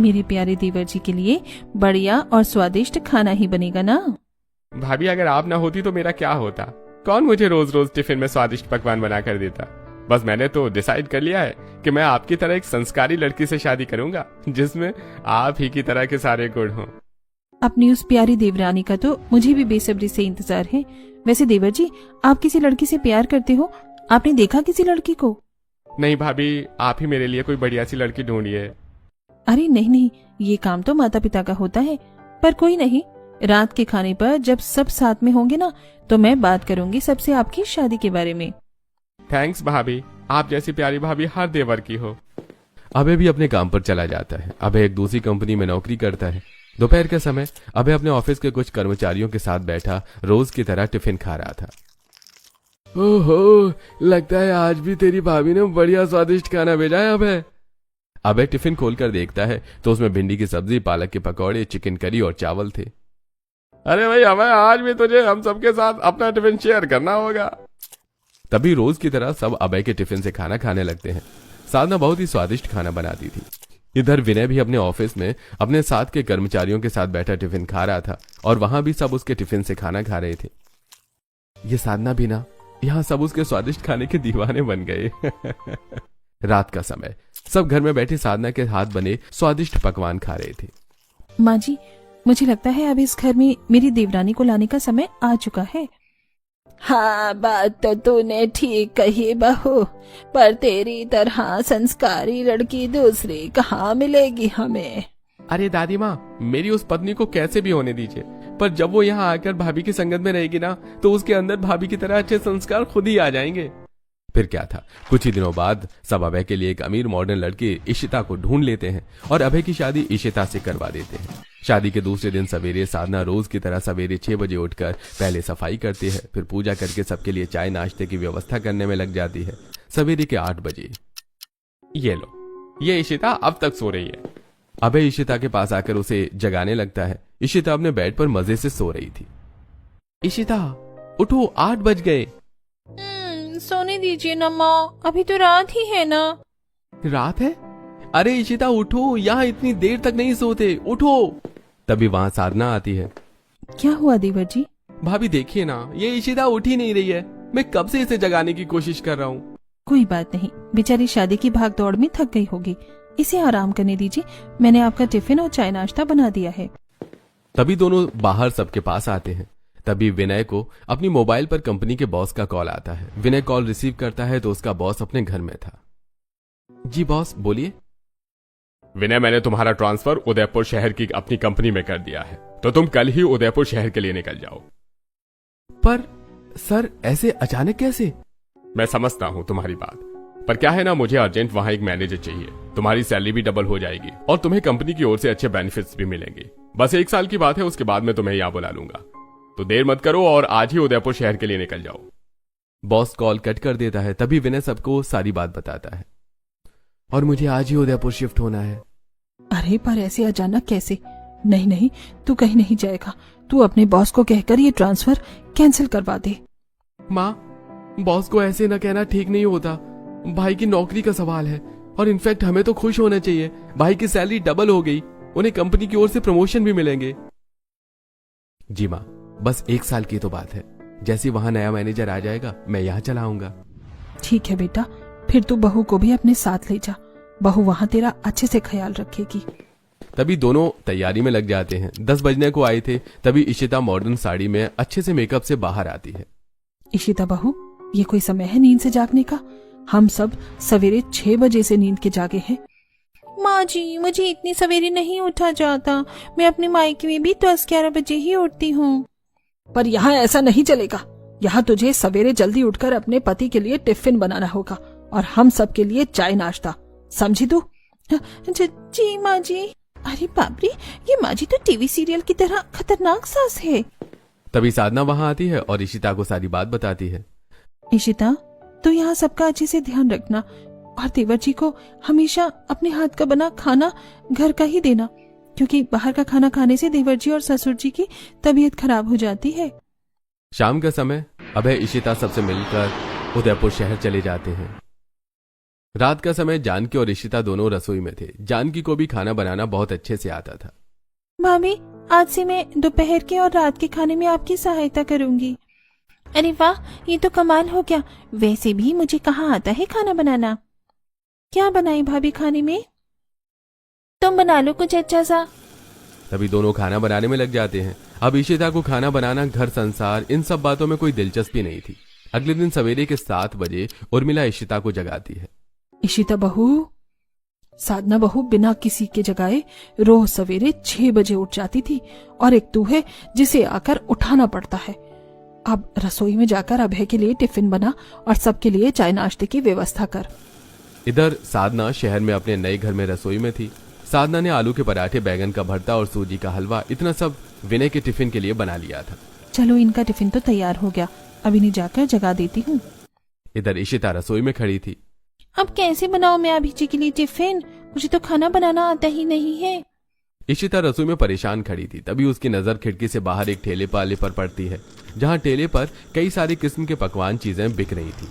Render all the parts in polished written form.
मेरे प्यारे देवर जी के लिए बढ़िया और स्वादिष्ट खाना ही बनेगा ना। भाभी अगर आप ना होती तो मेरा क्या होता? कौन मुझे रोज रोज टिफिन में स्वादिष्ट पकवान बना कर देता? बस मैंने तो डिसाइड कर लिया है कि मैं आपकी तरह एक संस्कारी लड़की से शादी करूंगा जिसमें आप ही की तरह के सारे गुण हों। अपनी उस प्यारी देवरानी का तो मुझे भी बेसब्री से इंतजार है। वैसे देवर जी, आप किसी लड़की से प्यार करते हो? आपने देखा किसी लड़की को? नहीं भाभी, आप ही मेरे लिए कोई बढ़िया सी लड़की ढूंढिए। अरे नहीं नहीं, ये काम तो माता पिता का होता है। पर कोई नहीं, रात के खाने पर जब सब साथ में होंगे ना, तो मैं बात करूंगी सबसे आपकी शादी के बारे में। थैंक्स भाभी, आप जैसी प्यारी भाभी हर देवर की हो। अभय भी अपने काम पर चला जाता है। अभय एक दूसरी कंपनी में नौकरी करता है। दोपहर के समय अभय अपने ऑफिस के कुछ कर्मचारियों के साथ बैठा रोज की तरह टिफिन खा रहा था। ओहो, लगता है आज भी तेरी भाभी ने बढ़िया स्वादिष्ट खाना भेजा है अभय। अभय टिफिन खोलकर देखता है तो उसमें भिंडी की सब्जी, पालक के पकौड़े, चिकन करी और चावल थे। अरे भाई अभय, आज भी तुझे हम सबके साथ अपना टिफिन शेयर करना होगा। तभी रोज की तरह सब अभय के टिफिन से खाना खाने लगते हैं। साधना बहुत ही स्वादिष्ट खाना बनाती थी। इधर विनय भी अपने ऑफिस में अपने साथ के कर्मचारियों के साथ बैठा टिफिन खा रहा था और वहां भी सब उसके टिफिन से खाना खा रहे थे। ये साधना भी ना, यहाँ सब उसके स्वादिष्ट खाने के दीवाने बन गए। रात का समय, सब घर में बैठी साधना के हाथ बने स्वादिष्ट पकवान खा रहे थे। माँ जी, मुझे लगता है अब इस घर में मेरी देवरानी को लाने का समय आ चुका है। हाँ, बात तो तूने ठीक कही बहू, पर तेरी तरह संस्कारी लड़की दूसरी कहाँ मिलेगी हमें। अरे दादी माँ, मेरी उस पत्नी को कैसे भी होने दीजिए, पर जब वो यहाँ आकर भाभी की संगत में रहेगी ना, तो उसके अंदर भाभी की तरह अच्छे संस्कार खुद ही आ जाएंगे। फिर क्या था, कुछ ही दिनों बाद सब अभय के लिए एक अमीर मॉडर्न लड़की इशिता को ढूंढ लेते हैं और अभय की शादी इशिता से करवा देते हैं। शादी के दूसरे दिन सवेरे साधना रोज की तरह सवेरे 6 बजे उठकर पहले सफाई करती है, फिर पूजा करके सबके लिए चाय नाश्ते की व्यवस्था करने में लग जाती है। सवेरे के 8 बजे ये लो, ये इशिता अब तक सो रही है। अभय इशिता के पास आकर उसे जगाने लगता है। इशिता अपने बेड पर मजे से सो रही थी। इशिता उठो, 8 बज गए। सोने दीजिए ना माँ, अभी तो रात ही है ना। रात है? अरे इशिता उठो, यहाँ इतनी देर तक नहीं सोते, उठो। तभी वहां साधना आती है। क्या हुआ देवर जी? भाभी देखिए ना, ये इशिता उठ ही नहीं रही है। मैं कब से इसे जगाने की कोशिश कर रहा हूँ। कोई बात नहीं, बेचारी शादी की भाग दौड़ में थक गई होगी, इसे आराम करने दीजिए। मैंने आपका टिफिन और चाय नाश्ता बना दिया है। तभी दोनों बाहर सबके पास आते हैं। तभी विनय को अपनी मोबाइल पर कंपनी के बॉस का कॉल आता है। विनय कॉल रिसीव करता है तो उसका बॉस अपने घर में था। जी बॉस, बोलिए। विनय, मैंने तुम्हारा ट्रांसफर उदयपुर शहर की अपनी कंपनी में कर दिया है, तो तुम कल ही उदयपुर शहर के लिए निकल जाओ। पर सर, ऐसे अचानक कैसे? मैं समझता हूं तुम्हारी बात, पर क्या है ना, मुझे अर्जेंट वहां एक मैनेजर चाहिए। तुम्हारी सैलरी भी डबल हो जाएगी और तुम्हें कंपनी की ओर से अच्छे बेनिफिट्स भी मिलेंगे। बस 1 साल की बात है, उसके बाद मैं तुम्हें यहां बुला लूंगा। तो देर मत करो और आज ही उदयपुर शहर के लिए निकल जाओ। बॉस कॉल कट कर देता है। तभी विनय सबको सारी बात बताता है। और मुझे आज ही उदयपुर शिफ्ट होना है। अरे पर ऐसे अचानक कैसे? नहीं नहीं, तू कहीं नहीं जाएगा। तू अपने बॉस को कहकर ये ट्रांसफर कैंसिल करवा दे। माँ, बॉस को ऐसे न कहना ठीक नहीं होता। भाई की नौकरी का सवाल है और इनफैक्ट हमें तो खुश होना चाहिए। भाई की सैलरी डबल हो गई, उन्हें कंपनी की ओर से प्रमोशन भी मिलेंगे। जी माँ, बस 1 साल की तो बात है। जैसे वहां नया मैनेजर आ जाएगा, मैं यहाँ चला आऊंगा। ठीक है बेटा, फिर तू बहू को भी अपने साथ ले जा। बहू वहाँ तेरा अच्छे से ख्याल रखेगी। तभी दोनों तैयारी में लग जाते हैं। 10 बजने को आए थे। तभी इशिता मॉडर्न साड़ी में अच्छे से मेकअप से बाहर आती है। इशिता बहू, ये कोई समय है नींद से जागने का? हम सब सवेरे 6 बजे से नींद के जागे हैं। माँ जी, मुझे इतनी सवेरे नहीं उठा जाता। मैं अपने मायके में भी 10-11 बजे ही उठती हूँ। पर यहाँ ऐसा नहीं चलेगा। यहाँ तुझे सवेरे जल्दी उठकर अपने पति के लिए टिफिन बनाना होगा और हम सब के लिए चाय नाश्ता, समझी तू? जी माँ जी। अरे बाप रे, ये माँ जी तो टीवी सीरियल की तरह खतरनाक सास है। तभी साधना वहां आती है और इशिता को सारी बात बताती है। इशिता, तो यहाँ सबका अच्छे से ध्यान रखना और देवर जी को हमेशा अपने हाथ का बना खाना घर का ही देना, क्योंकि बाहर का खाना खाने से देवर जी और ससुर जी की तबीयत खराब हो जाती है। शाम का समय, अभय इशिता सबसे मिलकर उदयपुर शहर चले जाते हैं। रात का समय जानकी और इशिता दोनों रसोई में थे। जानकी को भी खाना बनाना बहुत अच्छे से आता था। भाभी, आज से मैं दोपहर के और रात के खाने में आपकी सहायता करूंगी। अरे वाह, ये तो कमाल हो गया। वैसे भी मुझे कहाँ आता है खाना बनाना। क्या बनाई भाभी खाने में? तुम बना लो कुछ अच्छा सा। तभी दोनों खाना बनाने में लग जाते हैं। अब इशिता को खाना बनाना, घर संसार, इन सब बातों में कोई दिलचस्पी नहीं थी। अगले दिन सवेरे के 7 बजे उर्मिला इशिता को जगाती है। इशिता बहू, साधना बहू बिना किसी के जगाए रोज सवेरे 6 बजे उठ जाती थी, और एक तू है जिसे आकर उठाना पड़ता है। अब रसोई में जाकर अभय के लिए टिफिन बना और सबके लिए चाय नाश्ते की व्यवस्था कर। इधर साधना शहर में अपने नए घर में रसोई में थी। साधना ने आलू के पराठे, बैगन का भरता और सूजी का हलवा, इतना सब विनय के टिफिन के लिए बना लिया था। चलो, इनका टिफिन तो तैयार हो गया, अभी नहीं जाकर जगा देती हूँ। इधर इशिता रसोई में खड़ी थी। अब कैसे बनाऊं मैं अभी जी के लिए टिफिन? मुझे तो खाना बनाना आता ही नहीं है। इशिता रसोई में परेशान खड़ी थी। तभी उसकी नजर खिड़की से बाहर एक ठेले वाले पर पड़ती है, जहाँ ठेले पर कई सारी किस्म के पकवान चीजें बिक रही थी।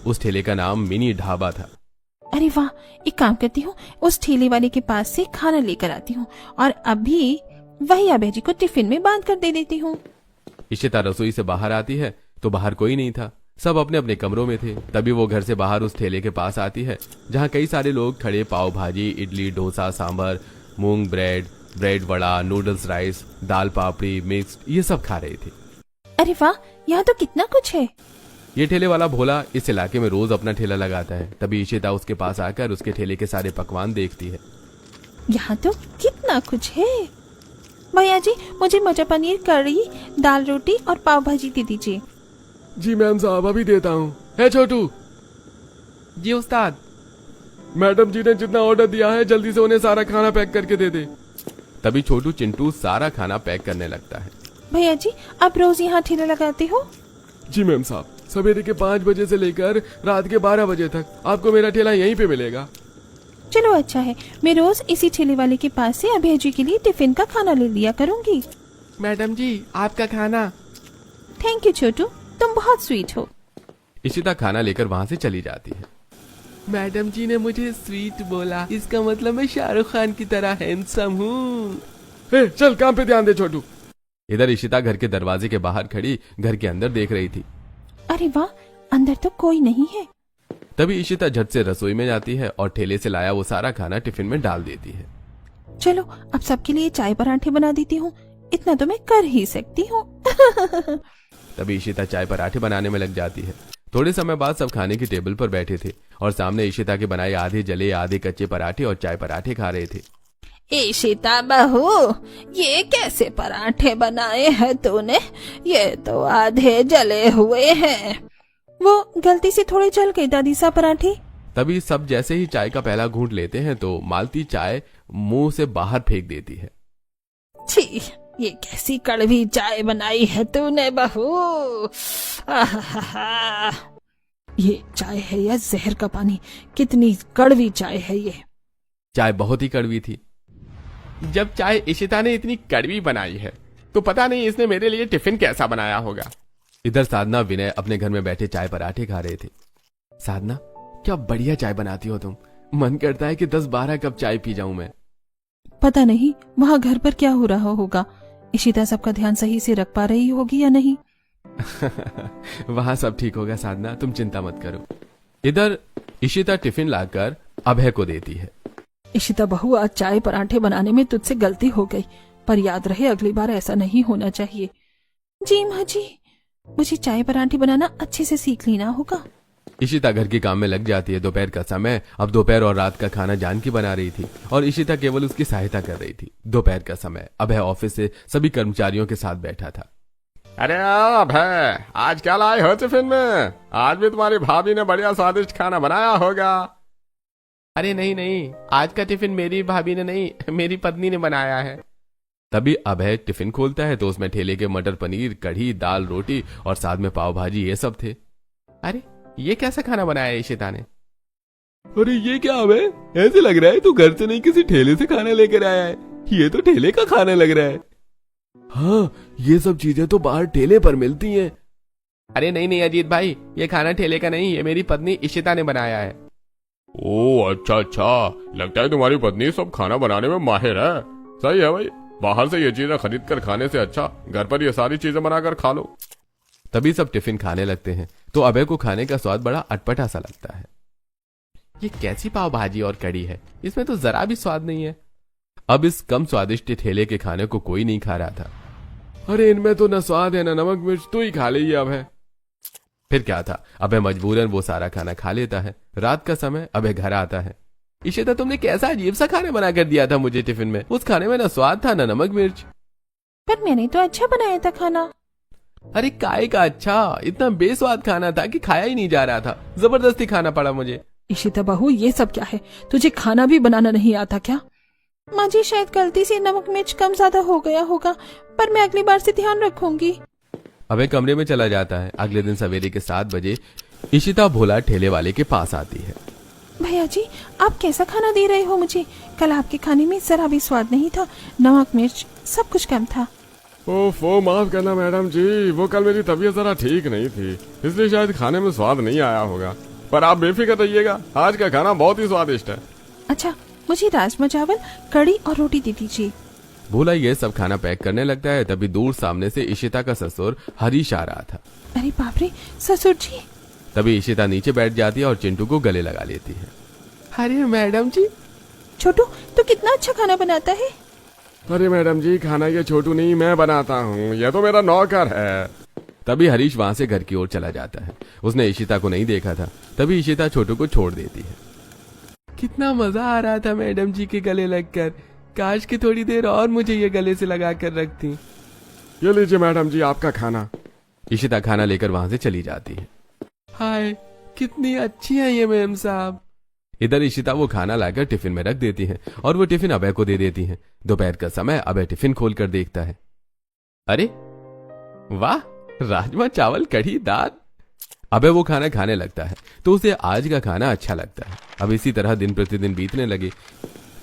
उस ठेले का नाम मिनी ढाबा था। अरे वाह, एक काम करती हूँ, उस ठेले वाले के पास से खाना लेकर आती हूँ और अभी वही अभय जी को टिफिन में बांध कर दे देती हूँ। इशिता रसोई से बाहर आती है तो बाहर कोई नहीं था, सब अपने अपने कमरों में थे। तभी वो घर से बाहर उस ठेले के पास आती है, जहाँ कई सारे लोग खड़े पाव भाजी, इडली, डोसा, सांभर, मूंग bread, bread vada, noodles, rice, दाल पापड़ी, मिक्स्ड, ये सब खा रहे थे। अरे वाह, यहाँ तो कितना कुछ है। ये ठेले वाला भोला इस इलाके में रोज अपना ठेला लगाता है। तभी इशिता उसके पास आकर उसके ठेले के सारे पकवान देखती है। यहाँ तो कितना कुछ है। भैया जी, मुझे मटर पनीर कढ़ी, दाल रोटी और पाव भाजी दे दीजिए। जी मैम साहब, अभी देता हूँ। है छोटू? जी उस्ताद। मैडम जी ने जितना ऑर्डर दिया है, जल्दी से उन्हें सारा खाना पैक करके दे दे। तभी छोटू चिंटू सारा खाना पैक करने लगता है। भैया जी, आप रोज यहाँ ठेला लगाते हो? जी मैम साहब, सवेरे के 5 बजे से लेकर रात के 12 बजे तक आपको मेरा ठेला यहीं पे मिलेगा। चलो अच्छा है, मैं रोज इसी ठेले वाले के पास से अभय जी के लिए टिफिन का खाना ले लिया करूंगी। मैडम जी, आपका खाना। थैंक यू छोटू, तुम बहुत स्वीट हो। इशिता खाना लेकर वहाँ से चली जाती है। मैडम जी ने मुझे स्वीट बोला, इसका मतलब मैं शाहरुख खान की तरह हैंडसम हूँ। चल काम पे ध्यान दे छोटू। इधर इशिता घर के दरवाजे के बाहर खड़ी घर के अंदर देख रही थी। अरे वाह, अंदर तो कोई नहीं है। तभी इशिता झट से रसोई में जाती है और ठेले से लाया वो सारा खाना टिफिन में डाल देती है। चलो, अब सबके लिए चाय पराठे बना देती हूँ, इतना तो मैं कर ही सकती हूँ। तभी इशिता चाय पराठे बनाने में लग जाती है। थोड़े समय बाद सब खाने की टेबल पर बैठे थे और सामने इशिता के बनाए आधे जले आधे कच्चे पराठे और चाय पराठे खा रहे थे। इशिता बहू, ये कैसे पराठे बनाए हैं तूने? ये तो आधे जले हुए हैं। वो गलती से थोड़े जल गए दादी सा पराठे। तभी सब जैसे ही चाय का पहला घूंट लेते हैं तो मालती चाय मुंह से बाहर फेंक देती है। छी, ये कैसी कड़वी चाय बनाई है तूने बहू। आहाहा। ये चाय है या जहर का पानी? कितनी कड़वी चाय है ये। चाय बहुत ही कड़वी थी। जब चाय इशिता ने इतनी कड़वी बनाई है तो पता नहीं इसने मेरे लिए टिफिन कैसा बनाया होगा। इधर साधना, विनय अपने घर में बैठे चाय पराठे खा रहे थे। साधना, क्या बढ़िया चाय बनाती हो तुम। मन करता है कि 10-12 कप चाय पी जाऊं मैं। पता नहीं वहाँ घर पर क्या हो रहा होगा। इशिता सबका ध्यान सही से रख पा रही होगी या नहीं। वहां सब ठीक होगा साधना, तुम चिंता मत करो। इधर इशिता टिफिन लाकर अभय को देती है। इशिता बहू, आज चाय पराठे बनाने में तुझसे गलती हो गई, पर याद रहे अगली बार ऐसा नहीं होना चाहिए। जी माँ जी, मुझे चाय पराठे बनाना अच्छे से सीख लेना होगा। इशिता घर के काम में लग जाती है। दोपहर का समय, अब दोपहर और रात का खाना जानकी बना रही थी और इशिता केवल उसकी सहायता कर रही थी। दोपहर का समय, अभय ऑफिस से सभी कर्मचारियों के साथ बैठा था। अरे अभय, आज क्या लाए हो टिफिन में? आज भी तुम्हारी भाभी ने बढ़िया स्वादिष्ट खाना बनाया होगा। अरे नहीं नहीं, आज का टिफिन मेरी भाभी ने नहीं, मेरी पत्नी ने बनाया है। तभी अभय टिफिन खोलता है तो उसमें ठेले के मटर पनीर, कढ़ी, दाल, रोटी और साथ में पाव भाजी ये सब थे। अरे ये कैसा खाना बनाया इशिता ने? अरे ये क्या अबे, ऐसे लग रहा है तू घर से नहीं किसी ठेले से खाना लेकर आया है। ये तो ठेले का खाना लग रहा है। हाँ, ये सब चीजें तो बाहर ठेले पर मिलती हैं। अरे नहीं नहीं अजीत भाई, ये खाना ठेले का नहीं, ये मेरी पत्नी इशिता ने बनाया है। ओ अच्छा अच्छा, लगता है तुम्हारी पत्नी सब खाना बनाने में माहिर है। सही है भाई, बाहर से ये चीजें खरीद कर खाने से अच्छा घर पर ये सारी चीजें बनाकर खा लो। तभी सब टिफिन खाने लगते हैं तो अभय को खाने का स्वाद बड़ा अटपटा सा लगता है। ये कैसी पाव भाजी और कड़ी है, इसमें तो जरा भी स्वाद नहीं है। अब इस कम स्वादिष्ट ठेले के खाने को कोई नहीं खा रहा था। अरे इनमें तो न स्वाद है न नमक मिर्च, तू ही खा ले ये अभय। फिर क्या था, अभय मजबूरन वो सारा खाना खा लेता है। रात का समय अभय घर आता है। इशिता, तुमने कैसा अजीब सा खाना बना कर दिया था मुझे टिफिन में। उस खाने में न स्वाद था न नमक मिर्च। पर मैंने तो अच्छा बनाया था खाना। अरे काय का अच्छा, इतना बेस्वाद खाना था कि खाया ही नहीं जा रहा था। जबरदस्ती खाना पड़ा मुझे। इशिता बहू, ये सब क्या है? तुझे खाना भी बनाना नहीं आता क्या? माँ जी, शायद गलती से नमक मिर्च कम ज्यादा हो गया होगा, पर मैं अगली बार से ध्यान रखूंगी। अभय कमरे में चला जाता है। अगले दिन सवेरे के 7 बजे इशिता भोला ठेले वाले के पास आती है। भैया जी, आप कैसा खाना दे रहे हो मुझे? कल आपके खाने में जरा भी स्वाद नहीं था, नमक मिर्च सब कुछ कम था। ओफो, माफ करना मैडम जी, वो कल मेरी तबीयत जरा ठीक नहीं थी, इसलिए शायद खाने में स्वाद नहीं आया होगा। पर आप बेफिक्र रहिएगा, आज का खाना बहुत ही स्वादिष्ट है। अच्छा, मुझे राजमा चावल, कड़ी और रोटी दे दीजिए। भोला ये सब खाना पैक करने लगता है। तभी दूर सामने से इशिता का ससुर हरीश आ रहा था। अरे बाप रे, ससुर जी। तभी इशिता नीचे बैठ जाती है और चिंटू को गले लगा लेती है। अरे मैडम जी। छोटू तो कितना अच्छा खाना बनाता है। अरे मैडम जी, खाना ये छोटू नहीं मैं बनाता हूँ, ये तो मेरा नौकर है। तभी हरीश वहां से घर की ओर चला जाता है। उसने इशिता को नहीं देखा था। तभी इशिता छोटू को छोड़ देती है। कितना मजा आ रहा था मैडम जी के गले लगकर। काश कि थोड़ी देर और मुझे ये गले से लगा कर रखती। ये लीजिए मैडम जी आपका खाना। इशिता खाना लेकर वहां से चली जाती है। हाय, कितनी अच्छी है ये मैम साहब। इधर इशिता वो खाना लाकर टिफिन में रख देती है और वो टिफिन अभय को दे देती है। दोपहर का समय अभय टिफिन खोलकर देखता है। अरे वाह, राजमा चावल कढ़ी दाल। अभय वो खाना खाने लगता है तो उसे आज का खाना अच्छा लगता है। अब इसी तरह दिन प्रतिदिन बीतने लगे।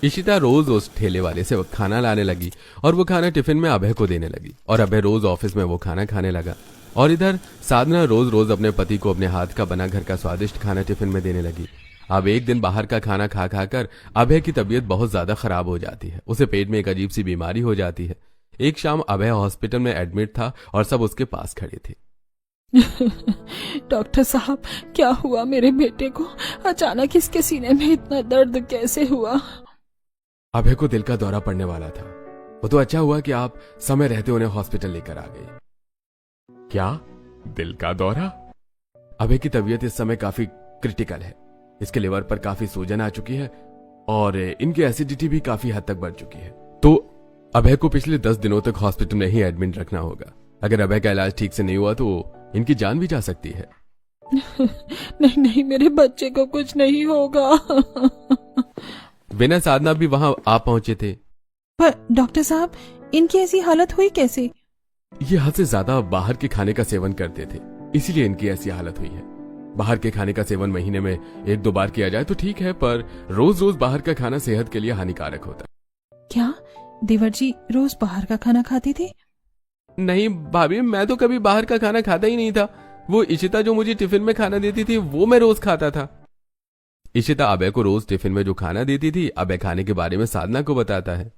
इशिता रोज उस ठेले वाले से खाना लाने लगी और वो खाना टिफिन में अभय को देने लगी और अभय रोज ऑफिस में वो खाना खाने लगा। और इधर साधना रोज रोज अपने पति को अपने हाथ का बना घर का स्वादिष्ट खाना टिफिन में देने लगी। अब एक दिन बाहर का खाना खा खाकर अभय की तबीयत बहुत ज्यादा खराब हो जाती है। उसे पेट में एक अजीब सी बीमारी हो जाती है। एक शाम अभय हॉस्पिटल में एडमिट था और सब उसके पास खड़े थे। डॉक्टर साहब, क्या हुआ मेरे बेटे को? अचानक इसके सीने में इतना दर्द कैसे हुआ? अभय को दिल का दौरा पड़ने वाला था। वो तो अच्छा हुआ कि आप समय रहते उन्हें हॉस्पिटल लेकर आ गए। क्या दिल का दौरा? अभय की तबीयत इस समय काफी क्रिटिकल है। इसके लिवर पर काफी सूजन आ चुकी है और इनकी एसिडिटी भी काफी हद तक बढ़ चुकी है। तो अभय को पिछले 10 दिनों तक हॉस्पिटल में ही एडमिट रखना होगा। अगर अभय का इलाज ठीक से नहीं हुआ तो इनकी जान भी जा सकती है। नहीं नहीं, मेरे बच्चे को कुछ नहीं होगा। बिना साधना भी वहां आप पहुंचे थे। पर डॉक्टर साहब, इनकी ऐसी हालत हुई कैसे? ये हद से ज्यादा बाहर के खाने का सेवन करते थे, इसीलिए इनकी ऐसी हालत हुई है। बाहर के खाने का सेवन महीने में 1-2 बार किया जाए तो ठीक है, पर रोज रोज बाहर का खाना सेहत के लिए हानिकारक होता है। क्या देवर जी रोज बाहर का खाना खाते थे? नहीं भाभी, मैं तो कभी बाहर का खाना खाता ही नहीं था। वो इशिता जो मुझे टिफिन में खाना देती थी वो मैं रोज खाता था। इशिता अभय को रोज टिफिन में जो खाना देती थी, अभय खाने के बारे में साधना को बताता है।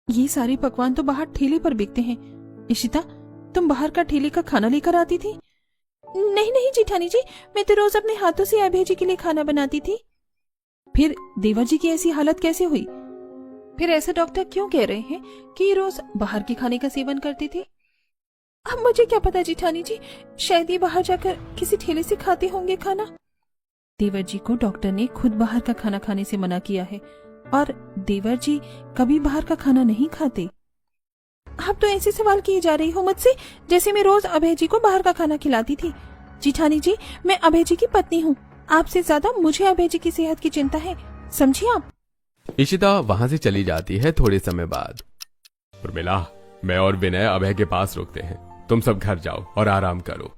ये सारे पकवान तो बाहर ठेले पर बिकते हैं। इशिता, तुम बाहर का ठेले का खाना लेकर आती थी? नहीं नहीं जेठानी जी, मैं तो रोज अपने हाथों से अभय जी के लिए खाना बनाती थी। फिर देवर जी की ऐसी हालत कैसे हुई? फिर ऐसा डॉक्टर क्यों कह रहे हैं कि रोज बाहर के खाने का सेवन करते थे? अब मुझे क्या पता जेठानी जी, शायद ये बाहर जाकर किसी ठेले से खाते होंगे खाना। देवर जी को डॉक्टर ने खुद बाहर का खाना खाने से मना किया है और देवर जी कभी बाहर का खाना नहीं खाते। आप तो ऐसे सवाल किए जा रही हो मुझसे जैसे मैं रोज अभय जी को बाहर का खाना खिलाती थी। जेठानी जी, मैं अभय जी की पत्नी हूँ। आपसे ज्यादा मुझे अभय जी की सेहत की चिंता है, समझिए आप। इशिता वहां से चली जाती है। थोड़े समय बाद उर्मिला, मैं और विनय अभय के पास रुकते हैं, तुम सब घर जाओ और आराम करो।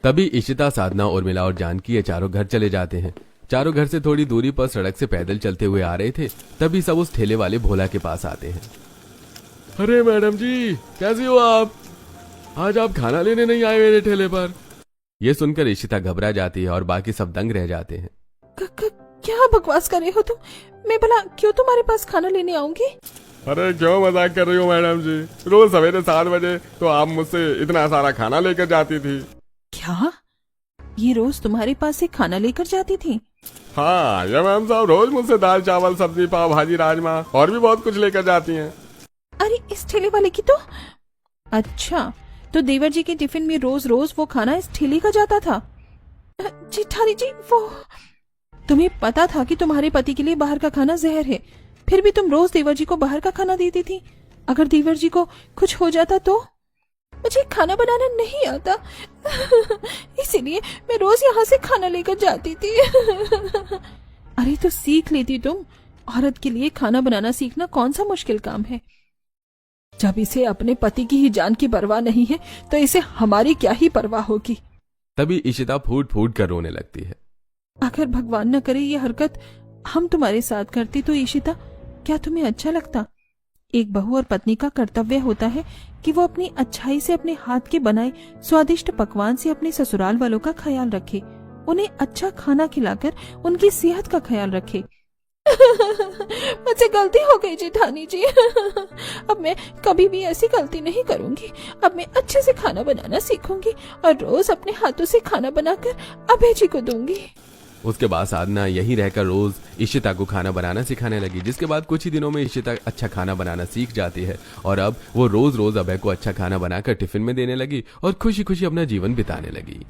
तभी इशिता, साधना, उर्मिला और जानकी ये चारों घर चले जाते हैं। चारों घर से थोड़ी दूरी पर सड़क से पैदल चलते हुए आ रहे थे। तभी सब उस ठेले वाले भोला के पास आते हैं। अरे मैडम जी, कैसी हो आप? आज आप खाना लेने नहीं आए मेरे ठेले पर? यह सुनकर इशिता घबरा जाती है और बाकी सब दंग रह जाते हैं। क्या बकवास कर रहे हो तुम? मैं भला क्यों तुम्हारे पास खाना लेने आऊंगी? अरे क्यों मजाक कर रही हो मैडम जी? रोज सवेरे 7 बजे तो आप मुझसे इतना सारा खाना लेकर जाती थी। क्या ये रोज तुम्हारे पास से खाना लेकर जाती थी? हाँ, ये मैम साहब रोज मुझसे दाल चावल सब्जी पाव भाजी राजमा और भी बहुत कुछ लेकर जाती हैं। अरे इस ठेले वाले की तो। अच्छा, तो देवर जी के टिफिन में रोज रोज वो खाना इस ठेले का जाता था? जेठानी जी, वो तुम्हें पता था कि तुम्हारे पति के लिए बाहर का खाना जहर है, फिर भी तुम रोज देवर जी को बाहर का खाना देती थी। अगर देवर जी को कुछ हो जाता तो? मुझे खाना बनाना नहीं आता इसीलिए मैं रोज यहाँ से खाना लेकर जाती थी अरे तो सीख लेती तुम। औरत के लिए खाना बनाना सीखना कौन सा मुश्किल काम है? जब इसे अपने पति की ही जान की परवाह नहीं है तो इसे हमारी क्या ही परवाह होगी। तभी इशिता फूट फूट कर रोने लगती है। अगर भगवान न करे ये हरकत हम तुम्हारे साथ करती तो इशिता, क्या तुम्हें अच्छा लगता? एक बहू और पत्नी का कर्तव्य होता है कि वो अपनी अच्छाई से अपने हाथ के बनाए स्वादिष्ट पकवान से अपने ससुराल वालों का ख्याल रखे, उन्हें अच्छा खाना खिलाकर उनकी सेहत का ख्याल रखे मुझसे गलती हो गई जेठानी जी अब मैं कभी भी ऐसी गलती नहीं करूंगी। अब मैं अच्छे से खाना बनाना सीखूंगी और रोज अपने हाथों से खाना बनाकर अभय जी को दूंगी। उसके बाद साधना यहीं रहकर रोज इशिता को खाना बनाना सिखाने लगी, जिसके बाद कुछ ही दिनों में इशिता अच्छा खाना बनाना सीख जाती है और अब वो रोज रोज अभय को अच्छा खाना बनाकर टिफिन में देने लगी और खुशी खुशी अपना जीवन बिताने लगी।